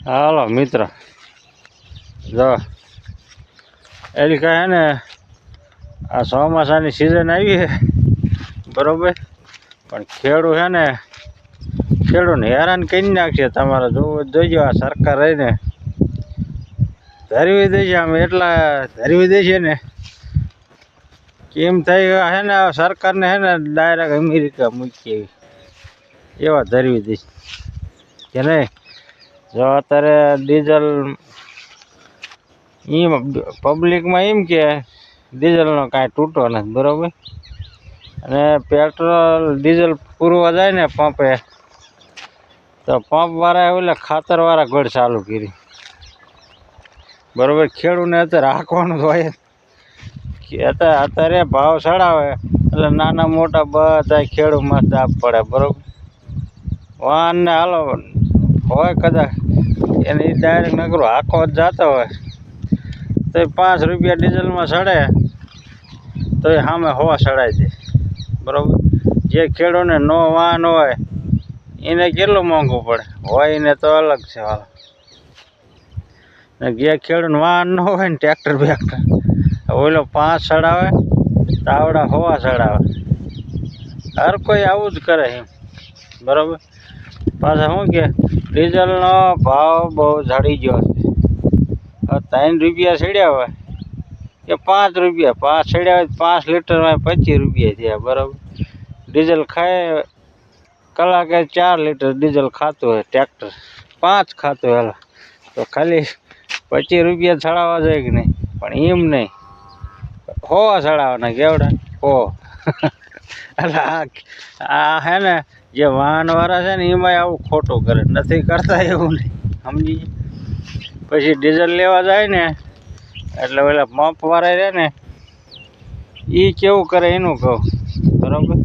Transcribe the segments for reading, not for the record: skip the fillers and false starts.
હાલો મિત્ર, જો એલી કહે ને આ ચોમાસાની સિઝન આવી છે બરોબર, પણ ખેડૂત છે ને ખેડૂતને હેરાન કરી નાખશે. તમારે જોજો આ સરકાર રહીને ધરવી દે છે, આમ એટલા ધરવી દે છે ને કેમ થઈ ગયા છે ને સરકારને છે ને ડાયરેક્ટ અમેરિકા મૂકી એવા ધરવી દે કે નહીં. જો અત્યારે ડીઝલ એમ પબ્લિકમાં એમ કે ડીઝલનો કાંઈ તૂટો નથી બરાબર, અને પેટ્રોલ ડીઝલ પૂરવા જાય ને પંપે તો પંપવાળાએ ઓલા ખાતરવાળા ઘર ચાલુ કરી બરાબર. ખેડૂતને અત્યારે હાંકવાનું જ હોય કે અત્યારે ભાવ ચડાવે એટલે નાના મોટા બધા ખેડૂતમાં દાબ પડે બરાબર. વાહનને હાલો હોય કદાચ એને ડાયરેક્ટ નકરું હાંકો જ જતો હોય તો 5 રૂપિયા ડીઝલમાં ચડે તો એ સામે હવા ચડાવી દે બરાબર. જે ખેડૂતને નો વાહન હોય એને કેટલું મોંઘું પડે હોય એને તો અલગ છે હાલો. જે ખેડૂતને વાહન ન હોય ને ટ્રેક્ટર બેક્ટર ઓલો 5 ચડાવે તો આવડા હવા ચડાવે. હર કોઈ આવું જ કરે એમ બરાબર. પાછા શું કે ડીઝલનો ભાવ બહુ ઝડી ગયો છે. 3 રૂપિયા ચડ્યા હોય કે 5 રૂપિયા 5 ચડ્યા હોય 5 લીટરમાં 25 રૂપિયા થયા બરાબર. ડીઝલ ખાય કલાકે 4 લીટર ડીઝલ ખાતું હોય ટ્રેક્ટર 5 ખાતું હોય હાલો તો ખાલી 25 રૂપિયા ચડાવવા જોઈએ કે નહીં, પણ એમ નહીં હોવા ચડાવવાના કેવડા હો. એટલે આ હે ને જે વાહનવાળા છે ને એમાંય આવું ખોટું કરે નથી કરતા એવું નહીં સમજી. પછી ડીઝલ લેવા જાય ને એટલે ઓલા પંપવાળા રહે ને એ કેવું કરે એનું કહું બરાબર.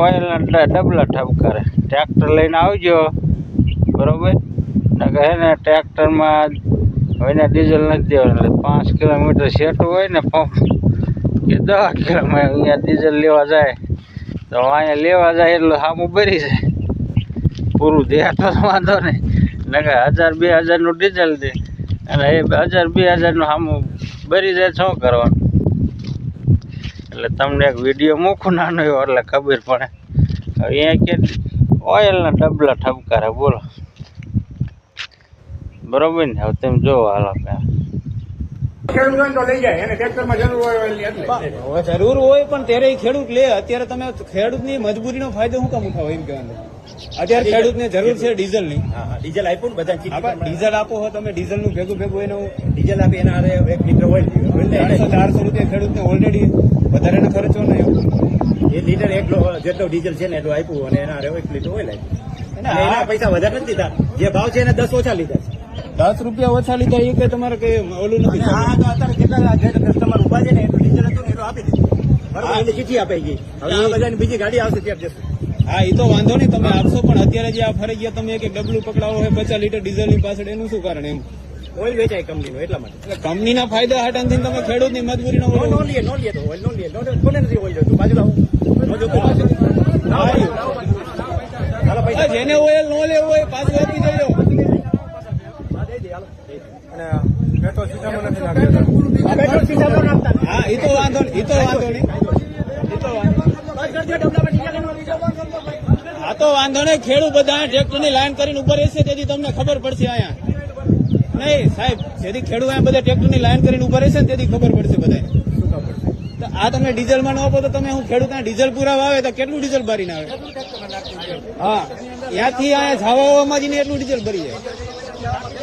ઓઇલના ડબલા ઠપ કરે. ટ્રેક્ટર લઈને આવજો બરાબર ને કહે ને ટ્રેક્ટરમાં હવે ડીઝલ નથી દેવાનું એટલે 5 કિલોમીટર સેટું હોય ને પંપ કે 10 કિલોમીટર અહીંયા ડીઝલ લેવા જાય તો અહીંયા લેવા જાય એટલું સામું ભરી જાય પૂરું દે તો વાંધો નહીં. નકે 1000-2000નું ડીઝલ દે અને એ 1000-2000નું સામું ભરી જાય શું કરવાનું. એટલે તમને એક વિડીયો મૂકું નાનો એવો એટલે ખબર પડે. હવે અહીંયા કે ઓઇલના ડબલા ઠપકારે બોલો બરોબર ને. હવે તમે જોવો હાલો જરૂર હોય પણ ત્યારે ખેડૂત લે. અત્યારે તમે ખેડૂતની મજબૂરીનો ફાયદો શું કામ ઉઠાવો એમ કહેવાનું. અત્યારે ખેડૂતને જરૂર છે ડીઝલની. ડીઝલ આપ્યું ને બધા ડીઝલ આપો હો તમે, ડીઝલનું ભેગું એનું ડીઝલ આપી એના 1 લીટર ઓઇલ 400 રૂપિયા ખેડૂતને ઓલરેડી વધારેનો ખર્ચો નહીં. 1 લીટર જેટલો ડીઝલ છે ને એટલું આપ્યું અને એના 1 લીટર ઓઇલ આપ્યું. એના પૈસા વધારે નથી દીધા, જે ભાવ છે એને 10 ઓછા લીધા છે. 10 રૂપિયા ઓછા લીધા એ કઈ તમારે કઈ ઓલું નથી. અત્યારે કેટલા કસ્ટમર ઉભા છે ને એટલું ડીઝલ હતું ને એટલું આપી દીધું બરાબર. એની ચીઠી અપાઈ ગઈ. હવે આ બધાની બીજી ગાડી આવશે ત્યારે જશે. હા એ તો વાંધો નહીં તમે આપશો, પણ અત્યારે જે આ ફરી ગયા તમે એક ડબલું પકડાવો હોય 50 લીટર ડીઝલની પાછળ એનું શું કારણ એમ. ઓઇલ વેચાય કંપનીનું એટલા માટે. એટલે કંપનીના ફાયદા હાટાથી તમે ખેડૂતની મજબૂરીનો નો લે તો ઓઇલ નો લે કોને નથી ઓઇલ જોતું બાજુ લાવો જેને ઓઇલ નો લેવો હોય પાછું આપી દેજો. હા એ તો વાંધો નહીં. હા તો વાંધો નહીં. ખેડૂત બધા ટ્રેક્ટરની લાઈન કરીને ઉપર રહેશે તેથી તમને ખબર પડશે. અહીંયા નહીં સાહેબ, જેથી ખેડૂત અહીંયા બધા ટ્રેક્ટરની લાઈન કરીને ઉપર રહેશે ને તેથી ખબર પડશે બધા. આ તમે ડીઝલમાં ન આપો તો તમે હું ખેડૂત ડીઝલ પૂરા આવે તો કેટલું ડીઝલ ભરીને આવે. હા ત્યાંથી અહીંયા જવામાં જઈને એટલું ડીઝલ ભરી જાય.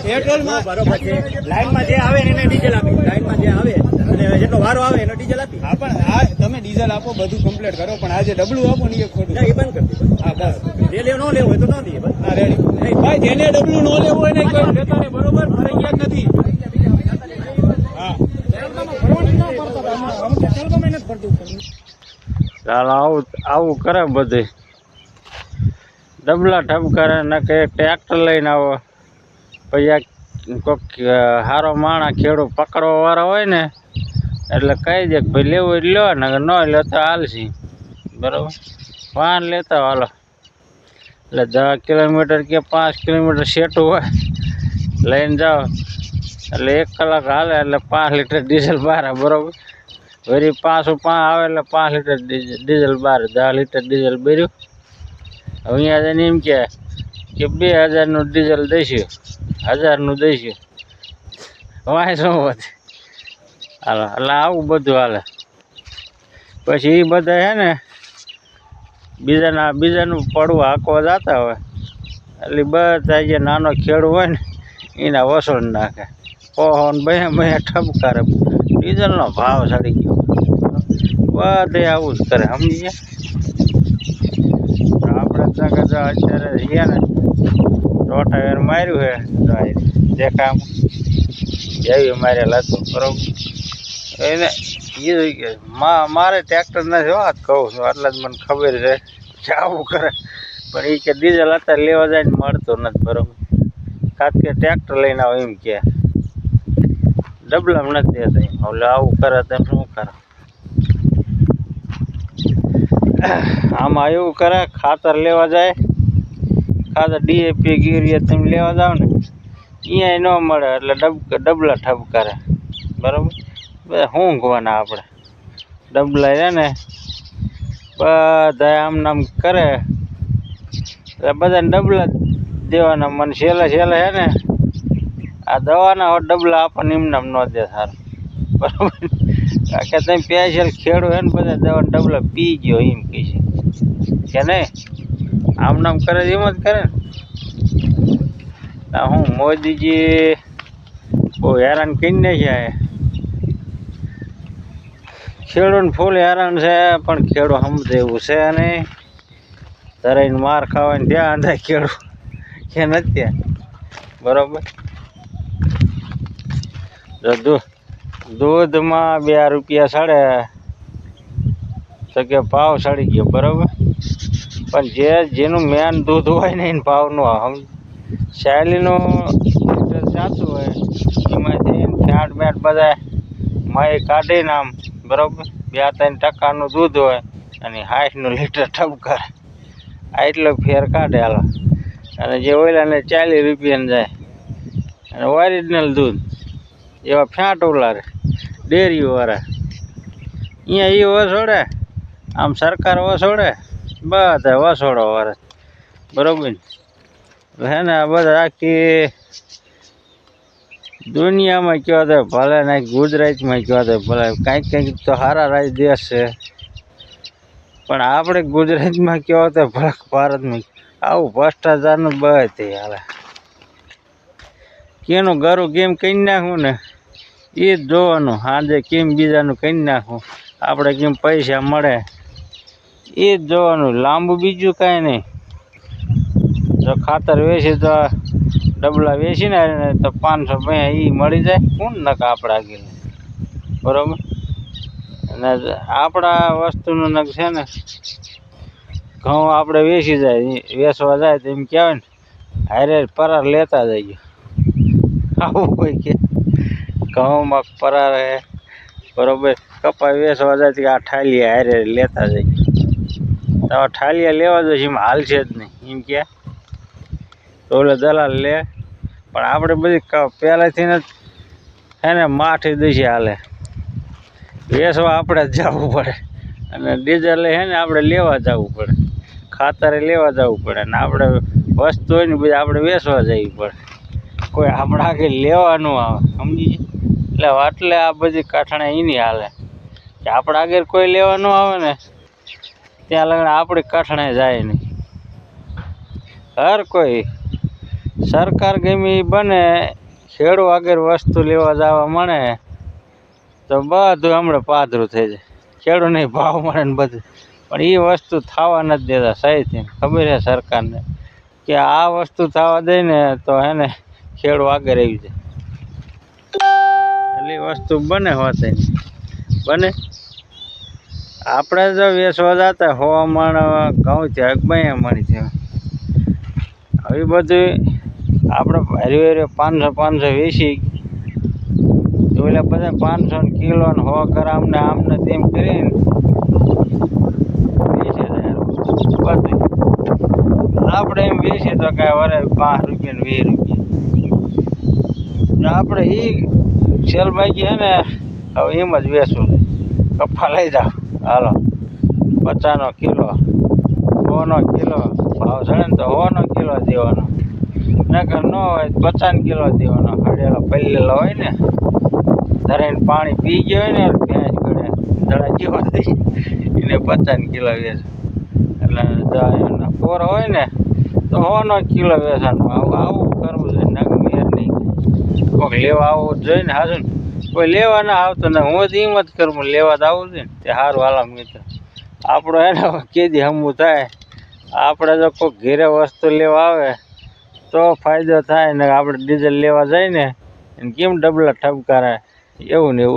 પેટ્રોલમાં બરોબર છે. લાઈનમાં જે આવે એને ડીઝલ આપી, લાઈનમાં જે આવે અને જેટલો વારો આવે એનો ડીઝલ આપી. હા પણ આ તમે ડીઝલ આપો બધું કમ્પ્લીટ કરો, પણ આ જે ડબલું આપો ને એ ખોટું. એ બંધ કરી દીધું. હા બસ જે લેવું ન લેવું હોય તો ન દઈએ બસ. હા રેડી ભાઈ, જેને ડબલું ન લેવું હોય ને કોઈ લેતા નહીં બરોબર, ફરજિયાત નથી. હા ચાલો આવું કરે બધે ડબલા ઠપકારે ને કે ટ્રેક્ટર લઈને આવો પછી કોઈક સારો માણસ ખેડૂત પકડવા વાળા હોય ને એટલે કહી દે કે ભાઈ લેવું એટલે લો ને ન લેતા હાલશી બરાબર. વાહન લેતા હાલો એટલે 10 કિલોમીટર કે 5 કિલોમીટર સેટું હોય લઈને જાઓ એટલે 1 કલાક હાલે એટલે 5 લીટર ડીઝલ બહાર બરોબર. વળી પાછું આવે એટલે 5 લીટર ડીઝલ બહાર, 10 લીટર ડીઝલ ભર્યું. અહીંયા જઈને એમ કે 2000નું ડીઝલ દઈશું, 1000નું દઈશું. વાય શું હોત હાલો એટલે આવું બધું હાલે. પછી એ બધા છે ને બીજાનું પડવું હાંકવા જતા હોય એટલે બધા જે નાનો ખેડૂત હોય ને એના વસૂલ નાખે. ઓહો ને બે ઠપકારે, ડીઝલનો ભાવ ચડી ગયો. બધે આવું જ કરે સમજી ગયા. આપણે ત્યાં જો અત્યારે છીએ ને રોટાવેર માર્યું છે દેખામાં જેવી મારેલા હતું બરોબર. એને એ મારે ટ્રેક્ટર નથી વાત કહું છું એટલે જ મને ખબર છે કે આવું કરે. પણ એ કે ડીઝલ અત્યારે લેવા જાય ને મળતું નથી બરોબર. ખાસ કે ટ્રેક્ટર લઈને આવો એમ કે ડબલામાં નથી દેતા એમ. એટલે આવું કરે તેમ શું કરે. આમાં એવું કરે ખાતર લેવા જાય, ખાતર ડીએપી ગીરિયા તમે લેવા જાઓ ને અહીંયા ન મળે એટલે ડબલા ઠપકારે બરાબર. બધા ઊંઘવાના આપણે ડબલા છે ને બધા આમ નામ કરે એટલે બધાને ડબલા દેવાના. મને છેલ્લે છે ને આ દવાના ડબલા આપણને એમ નામ ન દે સારું બરાબર. કે તમે સ્પેશિયલ ખેડૂત હે ને બધા દવાના ડબલા પી ગયો એમ કહે છે કે નહીં. આમ નામ કરે એમ જ કરે ને. હું મોદીજી બહુ હેરાન કરી નાખ્યા. ખેડૂતને ફૂલ હેરાન છે પણ ખેડૂત સમજે એવું છે નહીં. ધરાઈને માર ખાવાની ત્યાં અંદર ખેડૂત કે નથી બરોબર. જો દૂધમાં 2 રૂપિયા ચડે તો કે ભાવ ચડી ગયો બરોબર. પણ જેનું મેન દૂધ હોય ને એને ભાવ ન આવે. શેરડીનું લીટર જાતું હોય એમાંથી ફેટ બેટ બધા માય કાઢીને આમ બરોબર 2-3% દૂધ હોય અને 60નું લીટર ઠપકારે. એટલો ફેર કાઢે હાલો. અને જે ઓઈલાને 40 રૂપિયાને જાય અને ઓરિજિનલ દૂધ એવા ફેટ ઓલારે ડેરીવાળા અહીંયા એ વસોડે. આમ સરકાર વસોડે બધા વસોડો વાળા બરોબર હે ને. આ બધા આખી દુનિયામાં કહેવા તો ભલે ને ગુજરાતમાં કહેવા તો ભલે કંઈક તો સારા રાજ દેશ છે. પણ આપણે ગુજરાતમાં કહેવા તો ભલે ભારતમાં આવું ભ્રષ્ટાચારનું બધે હાલે. કેનું ગરું કેમ કરી નાખવું ને એ જ જોવાનું. સાંજે કેમ બીજાનું કરી નાખવું, આપણે કેમ પૈસા મળે એ જ જોવાનું. લાંબુ બીજું કાંઈ નહીં. જો ખાતર વેચી તો ડબલા વેચીને તો 500 એ મળી જાય. કોણ નક આપણે આગળ બરાબર. અને આપણા વસ્તુનું નક છે ને ઘઉં આપણે વેચી જાય વેચવા જાય તો એમ કહેવાય ને હારે પરાર લેતા જઈએ. આવું કોઈ કે ઘઉંમાં પરાર હે બરાબર. કપાસ વેચવા જાય તો આ ઠાલિયા હારે લેતા જઈએ. તો ઠાલિયા લેવા જઈશ એમ હાલશે જ નહીં એમ કે તો ઓલે દલાલ લે. પણ આપણે બધી પહેલાંથી જ હે ને માઠી દઈશી હાલે. વેચવા આપણે જ જવું પડે અને ડીઝલ હે ને આપણે લેવા જવું પડે, ખાતરે લેવા જવું પડે. ને આપણે વસ્તુ હોય ને બધી આપણે વેચવા જવી પડે. કોઈ આપણે આગળ લેવાનું આવે સમજી. એટલે આ બધી કાઠણા એની હાલે કે આપણે આગળ કોઈ લેવાનું આવે ને ત્યાં લગન આપણી કાઠણે જાય નહીં. હર કોઈ સરકાર ગમે એ બને ખેડૂ આગળ વસ્તુ લેવા જવા મળે તો બધું હમણાં પાધરું થઈ જાય. ખેડૂને ભાવ મળે ને બધું. પણ એ વસ્તુ થવા નથી દેતા સહીથી. ખબર છે સરકારને કે આ વસ્તુ થવા દે ને તો હે ને ખેડૂ આગળ આવી જાય. એટલે એ વસ્તુ બને હોતે બને. આપણે જો વેચવા જતા 100 મણ ઘઉં છે 2 મણી છે. આવી બધું આપણે હરી 500 વેચી તો એટલે બધા 500 કિલો ને 100 ગ્રામ ને આમને તેમ કરીને વેચે જાય બધું. આપણે એમ વેચીએ તો કાંઈ વરે 5 રૂપિયા ને 20 રૂપિયા આપણે એ સેલ બાકી છે ને હવે એમ જ વેચવું છે. કપ્પા લઈ જાઓ હાલો 50નો કિલો 100નો કિલો ભાવ ચડે ને તો 100નો કિલો દેવાનો નકર ન હોય 50 કિલો દેવાનો. હળેલો પલ્લેલો હોય ને ધરાઈને પાણી પી ગયો હોય ને ભેંસ ગળે દડા જેવા દઈ એને 50 કિલો વેચે. એટલે કોર હોય ને તો 100નો કિલો વેચવાનું. આવું કરવું જોઈએ. નકર મેર નહીં. કોઈક લેવા આવવું જોઈએ ને હાજુ કોઈ લેવા ના આવતો ને હું જ એમ જ કરું લેવા જ આવું જોઈએ ને તે સારું હાલા મિત્રો આપણો એને કેદી હમવું થાય. આપણે જો કોઈ ઘેરે વસ્તુ લેવા આવે તો ફાયદો થાય ને આપણે ડીઝલ લેવા જાય ને કેમ ડબલા ઠપકારે એવું ને એવું